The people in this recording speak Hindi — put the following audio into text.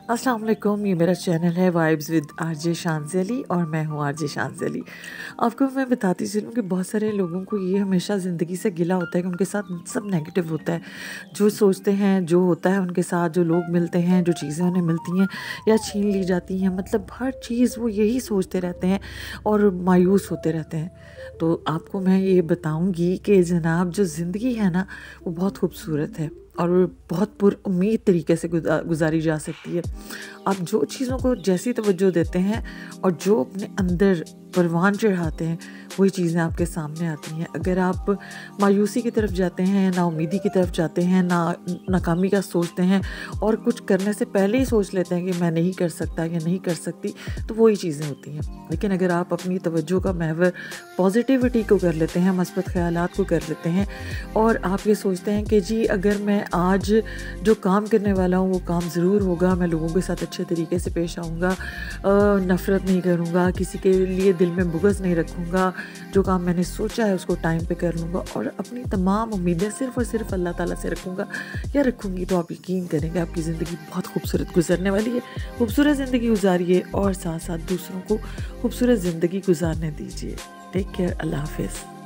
अस्सलाम वालेकुम, ये मेरा चैनल है वाइब्स विद आरजे शांज़ अली और मैं हूँ आरजे शांज़ अली। आपको मैं बताती चलूँ कि बहुत सारे लोगों को ये हमेशा ज़िंदगी से गिला होता है कि उनके साथ सब नेगेटिव होता है। जो सोचते हैं, जो होता है उनके साथ, जो लोग मिलते हैं, जो चीज़ें उन्हें मिलती हैं या छीन ली जाती हैं, मतलब हर चीज़ वो यही सोचते रहते हैं और मायूस होते रहते हैं। तो आपको मैं ये बताऊँगी कि जनाब जो ज़िंदगी है ना, वो बहुत खूबसूरत है और बहुत पुरुम्मीद तरीके से गुजारी जा सकती है। आप जो चीज़ों को जैसी तवज्जो देते हैं और जो अपने अंदर परवान चढ़ाते हैं, वही चीज़ें आपके सामने आती हैं। अगर आप मायूसी की तरफ जाते हैं, नाउमीदी की तरफ जाते हैं, नाकामी का सोचते हैं और कुछ करने से पहले ही सोच लेते हैं कि मैं नहीं कर सकता या नहीं कर सकती, तो वही चीज़ें होती हैं। लेकिन अगर आप अपनी तवज्जो का महवर पॉजिटिविटी को कर लेते हैं, मस्बत ख़यालात को कर लेते हैं और आप ये सोचते हैं कि जी अगर मैं आज जो काम करने वाला हूँ वो काम ज़रूर होगा, मैं लोगों के साथ अच्छे तरीके से पेश आऊँगा, नफ़रत नहीं करूँगा, किसी के लिए दिल में बुग़्ज़ नहीं रखूँगा, जो काम मैंने सोचा है उसको टाइम पे कर लूँगा और अपनी तमाम उम्मीदें सिर्फ़ और सिर्फ अल्लाह ताला से रखूँगा या रखूँगी, तो आप यकीन करेंगे आपकी ज़िंदगी बहुत खूबसूरत गुजरने वाली है। खूबसूरत ज़िंदगी गुजारिए और साथ साथ दूसरों को खूबसूरत ज़िंदगी गुजारने दीजिए। टेक केयर, अल्लाह हाफ़िज़।